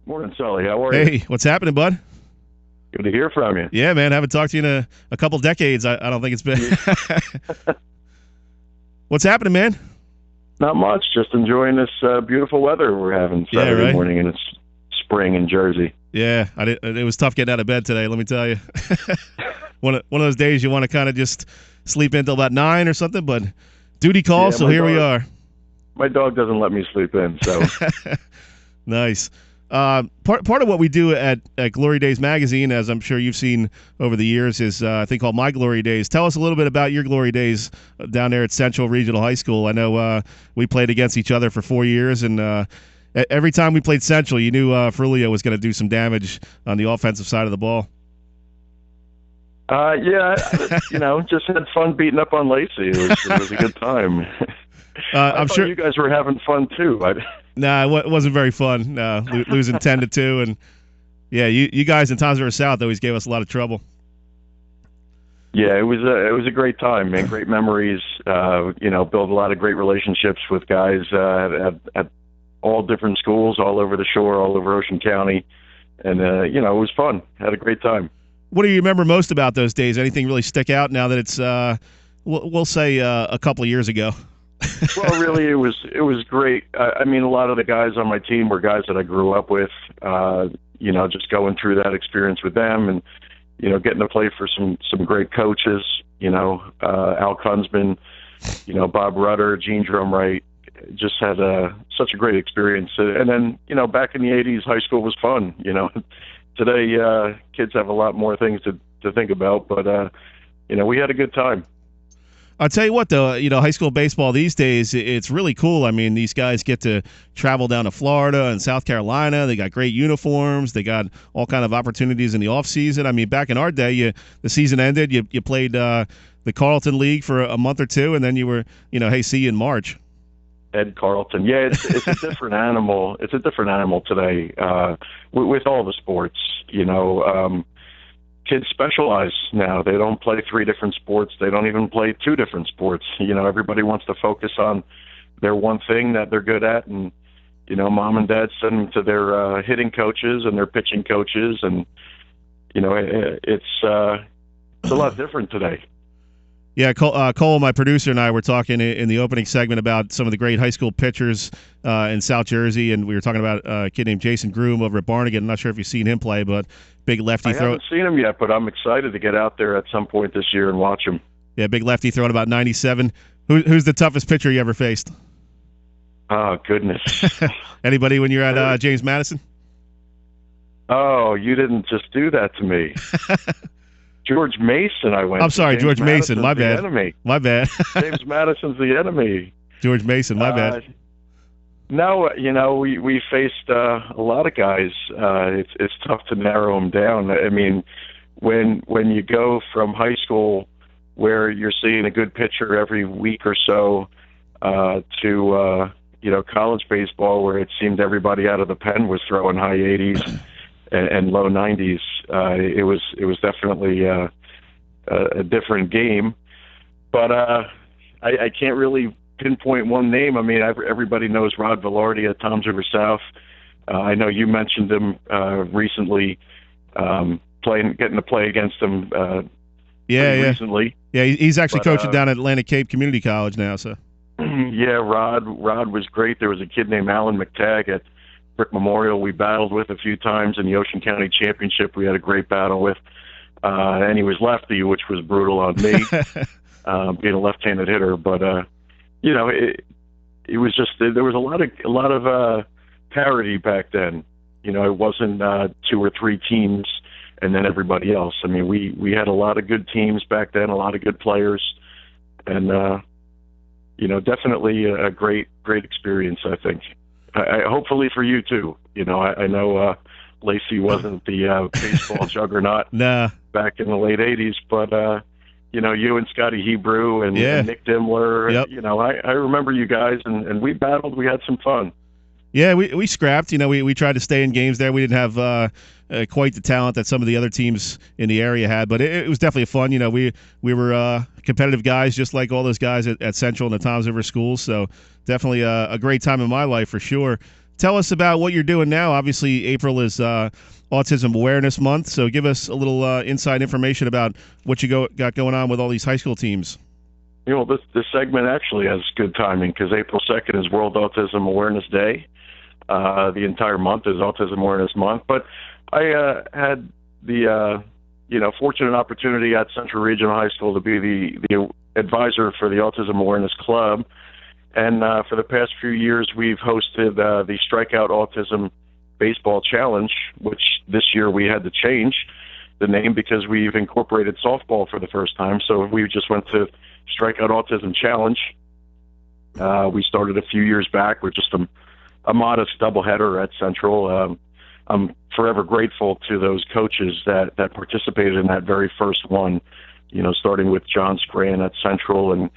Morning, Sully. How are you? Hey, what's happening, bud? Good to hear from you. Yeah, man. I haven't talked to you in a couple decades. I don't think it's been. What's happening, man? Not much. Just enjoying this beautiful weather we're having Saturday morning, and it's spring in Jersey. Yeah, it was tough getting out of bed today, let me tell you. one of those days you want to kind of just sleep until about 9 or something, but duty calls, so here we are. My dog doesn't let me sleep in, so. Nice. Part of what we do at Glory Days Magazine, as I'm sure you've seen over the years, is a thing called My Glory Days. Tell us a little bit about your Glory Days down there at Central Regional High School. I know we played against each other for 4 years, and every time we played Central, you knew Frulio was going to do some damage on the offensive side of the ball. Yeah, just had fun beating up on Lacey. It was a good time. I'm sure you guys were having fun too. Nah, it wasn't very fun. Losing 10-2, and yeah, you guys in Toms River South always gave us a lot of trouble. Yeah, it was a great time, man. Great memories. Build a lot of great relationships with guys at all different schools, all over the shore, all over Ocean County, and it was fun. Had a great time. What do you remember most about those days? Anything really stick out now that it's we'll say a couple of years ago? Well, really, it was great. I mean, a lot of the guys on my team were guys that I grew up with. Just going through that experience with them, and getting to play for some great coaches. Al Kunzman, Bob Rutter, Gene Drumright. Just had such a great experience. And then back in the '80s, high school was fun. Today kids have a lot more things to think about, but we had a good time. I'll tell you what, though, high school baseball these days, it's really cool. I mean, these guys get to travel down to Florida and South Carolina. They got great uniforms. They got all kind of opportunities in the off season. I mean, back in our day, the season ended, you played the Carlton League for a month or two, and then you were, hey, see you in March. Ed Carlton. Yeah, it's a different animal. It's a different animal today with all the sports, Kids specialize now. They don't play 3 different sports. They don't even play 2 different sports. Everybody wants to focus on their one thing that they're good at, and mom and dad send them to their hitting coaches and their pitching coaches, and it's a lot different today. Yeah, Cole, my producer, and I were talking in the opening segment about some of the great high school pitchers in South Jersey, and we were talking about a kid named Jason Groom over at Barnegat. I'm not sure if you've seen him play, but big lefty throw. I haven't seen him yet, but I'm excited to get out there at some point this year and watch him. Yeah, big lefty throwing about 97. Who's the toughest pitcher you ever faced? Oh, goodness. Anybody when you're at James Madison? Oh, you didn't just do that to me. George Mason, I went. I'm sorry, James George Madison's Mason. My bad. Enemy. My bad. James Madison's the enemy. George Mason. My bad. No, we faced a lot of guys. It's tough to narrow them down. I mean, when you go from high school where you're seeing a good pitcher every week or so to college baseball where it seemed everybody out of the pen was throwing high 80s. And low 90s. It was definitely a different game, but I can't really pinpoint one name. I mean, everybody knows Rod Velarde at Toms River South. I know you mentioned him recently, getting to play against him. Recently. Yeah, he's actually coaching down at Atlantic Cape Community College now. So. Yeah, Rod was great. There was a kid named Alan McTagg at Brick Memorial we battled with a few times in the Ocean County Championship. We had a great battle with, and he was lefty, which was brutal on me, being a left-handed hitter. But it was just there was a lot of parity back then. It wasn't 2 or 3 teams and then everybody else. I mean, we had a lot of good teams back then, a lot of good players, and definitely a great experience, I think. Hopefully for you too. I know Lacey wasn't the baseball juggernaut back in the late '80s, but you and Scotty Hebrew and Nick Dimmler. Yep. I remember you guys, and we battled. We had some fun. Yeah, we scrapped. We tried to stay in games there. We didn't have quite the talent that some of the other teams in the area had, but it was definitely fun. We were competitive guys, just like all those guys at Central and the Toms River schools. So definitely a great time in my life for sure. tell us about what you're doing now. Obviously, April is Autism Awareness Month, so give us a little inside information about what you got going on with all these high school teams. You know, this segment actually has good timing because April 2nd is World Autism Awareness Day. The entire month is Autism Awareness Month. But I had the fortunate opportunity at Central Regional High School to be the advisor for the Autism Awareness Club. And for the past few years, we've hosted the Strikeout Autism Baseball Challenge, which this year we had to change the name because we've incorporated softball for the first time. So we just went to Strikeout Autism Challenge. We started a few years back with just a modest doubleheader at Central. I'm forever grateful to those coaches that participated in that very first one, starting with John Scran at Central and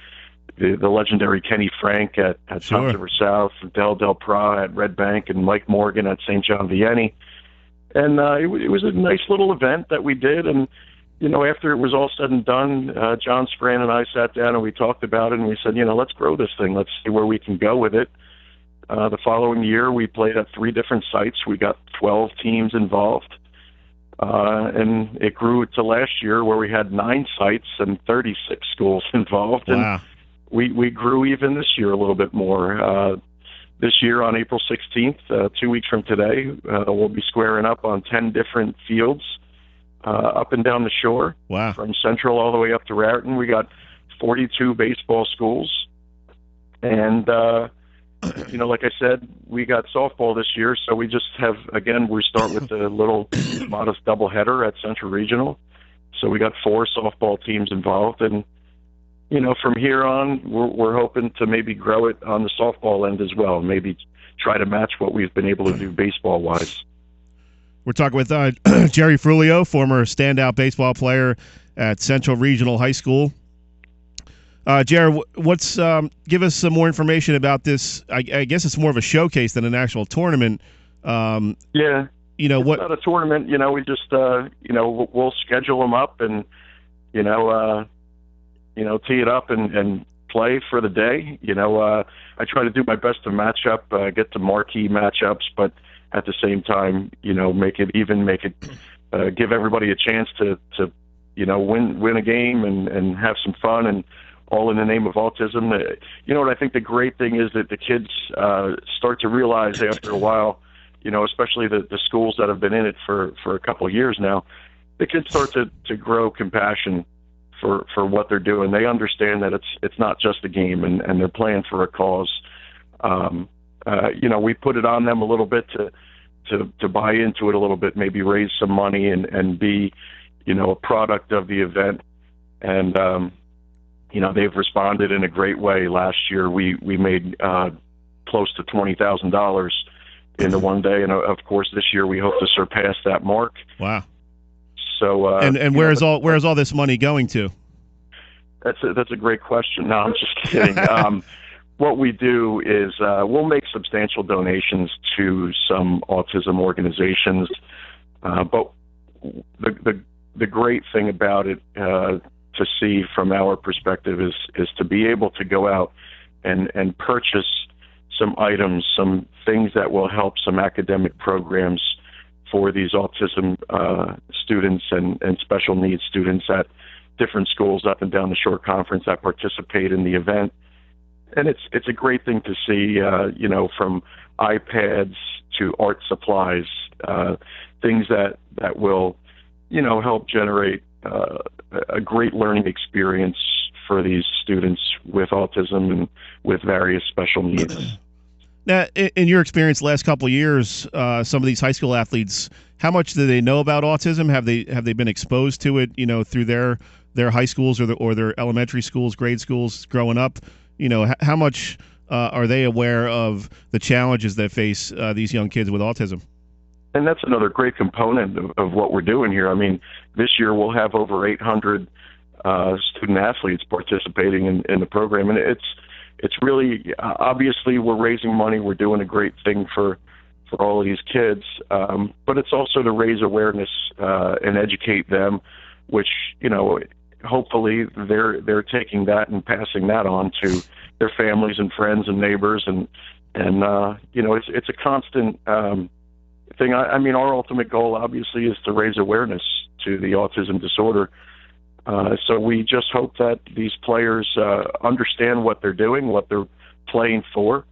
the legendary Kenny Frank at Sure. Top River South, Del Pra at Red Bank, and Mike Morgan at St. John Vianney. And it was a nice little event that we did. And, after it was all said and done, John Scran and I sat down and we talked about it, and we said, let's grow this thing. Let's see where we can go with it. The following year, we played at 3 different sites. We got 12 teams involved. And it grew to last year where we had 9 sites and 36 schools involved. Wow. And we grew even this year a little bit more. This year on April 16th, 2 weeks from today, we'll be squaring up on 10 different fields up and down the shore. Wow. From Central all the way up to Raritan. We got 42 baseball schools. And, like I said, we got softball this year, so we just have, again, we start with a little modest doubleheader at Central Regional. So we got 4 softball teams involved, and from here on, we're hoping to maybe grow it on the softball end as well, maybe try to match what we've been able to do baseball-wise. We're talking with Jerry Frulio, former standout baseball player at Central Regional High School. Jared, give us some more information about this. I guess it's more of a showcase than an actual tournament. Yeah. It's not a tournament. We just, we'll schedule them up and, tee it up and play for the day. I try to do my best to match up, get to marquee matchups, but at the same time, make it give everybody a chance to win a game and have some fun, and all in the name of autism. What I think the great thing is that the kids start to realize after a while, especially the schools that have been in it for a couple of years now, the kids start to grow compassion for what they're doing. They understand that it's not just a game, and they're playing for a cause. We put it on them a little bit to buy into it a little bit, maybe raise some money and be, a product of the event. And, they've responded in a great way. Last year, we made close to $20,000 in the one day. And, of course, this year we hope to surpass that mark. Wow. So, and where's all this money going to? That's a great question. No, I'm just kidding. What we do is we'll make substantial donations to some autism organizations, but the great thing about it to see from our perspective is to be able to go out and purchase some items, some things that will help some academic programs for these autism students and special needs students at different schools up and down the Shore Conference that participate in the event. And it's a great thing to see, from iPads to art supplies, things that will, help generate a great learning experience for these students with autism and with various special needs. Now, in your experience, last couple of years, some of these high school athletes, how much do they know about autism? Have they been exposed to it, through their high schools or their elementary schools, grade schools, growing up? How much are they aware of the challenges that face these young kids with autism? And that's another great component of what we're doing here. I mean, this year we'll have over 800 student athletes participating in the program, and it's really, obviously we're raising money, we're doing a great thing for all of these kids, but it's also to raise awareness and educate them, which, hopefully they're taking that and passing that on to their families and friends and neighbors, and And it's a constant thing. I mean, our ultimate goal obviously is to raise awareness to the autism disorder. So we just hope that these players understand what they're doing, what they're playing for.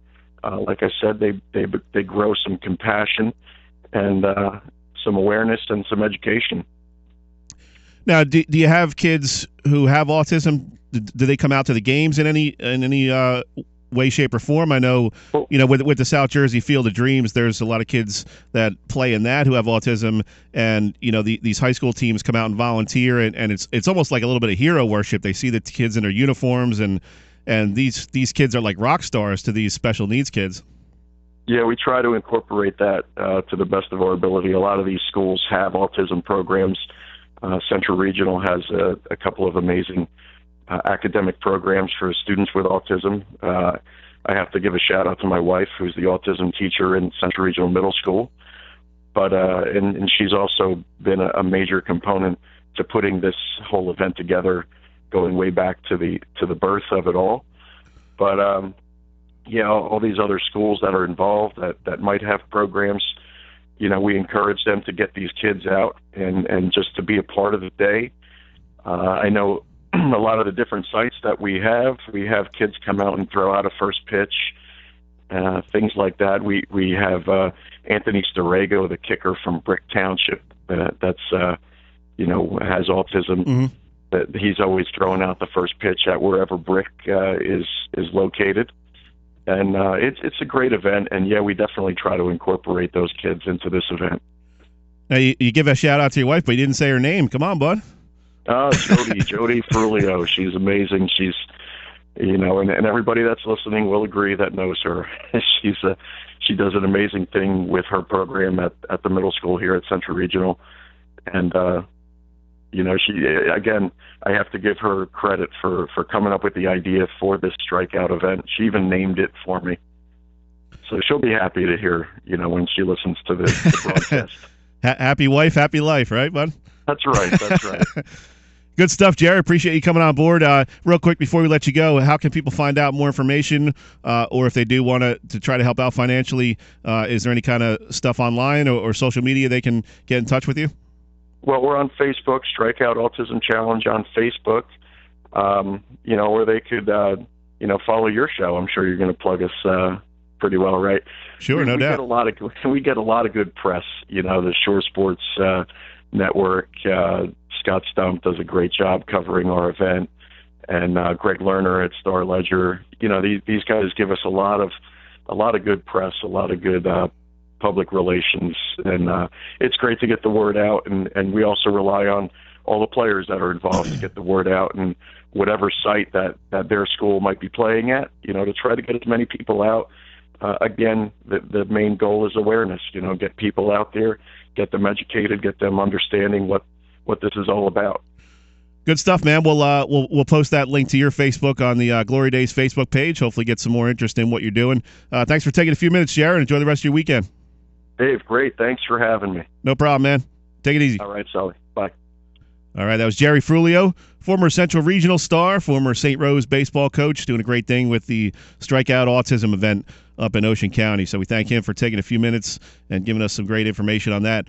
Like I said, they grow some compassion and some awareness and some education. Now, do you have kids who have autism? Do they come out to the games in any way, shape, or form? I know, with the South Jersey Field of Dreams, there's a lot of kids that play in that who have autism, and these high school teams come out and volunteer, and it's almost like a little bit of hero worship. They see the kids in their uniforms, and these kids are like rock stars to these special needs kids. Yeah, we try to incorporate that to the best of our ability. A lot of these schools have autism programs. Central Regional has a couple of amazing academic programs for students with autism. I have to give a shout out to my wife, who's the autism teacher in Central Regional Middle School. But and she's also been a major component to putting this whole event together, going way back to the birth of it all. But all these other schools that are involved that might have programs, we encourage them to get these kids out and just to be a part of the day. I know a lot of the different sites that we have kids come out and throw out a first pitch, things like that. We have Anthony Storego, the kicker from Brick Township, that's has autism. Mm-hmm. That he's always throwing out the first pitch at wherever Brick is located. And it's a great event, and we definitely try to incorporate those kids into this event. Now, you give a shout out to your wife, but you didn't say her name. Come on, bud. Jody Frulio. She's amazing. She's, and everybody that's listening will agree that knows her. She does an amazing thing with her program at the middle school here at Central Regional, and she, again, I have to give her credit for coming up with the idea for this Strikeout event. She even named it for me. So she'll be happy to hear, when she listens to the broadcast. Happy wife, happy life, right, bud? That's right. Good stuff, Jerry. Appreciate you coming on board. Real quick before we let you go, how can people find out more information, or if they do want to try to help out financially, is there any kind of stuff online or social media they can get in touch with you? Well, we're on Facebook, Strikeout Autism Challenge on Facebook, or they could, follow your show. I'm sure you're going to plug us pretty well, right? Sure, no doubt. We get a lot of good press. The Shore Sports Network, Scott Stump does a great job covering our event, and Greg Lerner at Star Ledger. These guys give us a lot of good press, a lot of good public relations, and it's great to get the word out, and we also rely on all the players that are involved to get the word out, and whatever site that their school might be playing at, to try to get as many people out. Again, the main goal is awareness, get people out there, get them educated, get them understanding what this is all about. Good stuff, man. We'll post that link to your Facebook on the Glory Days Facebook page. Hopefully get some more interest in what you're doing. Thanks for taking a few minutes, Jared. Enjoy the rest of your weekend. Dave, great. Thanks for having me. No problem, man. Take it easy. All right, Sully. Bye. All right, that was Jerry Frulio, former Central Regional star, former St. Rose baseball coach, doing a great thing with the Strikeout Autism event up in Ocean County. So we thank him for taking a few minutes and giving us some great information on that.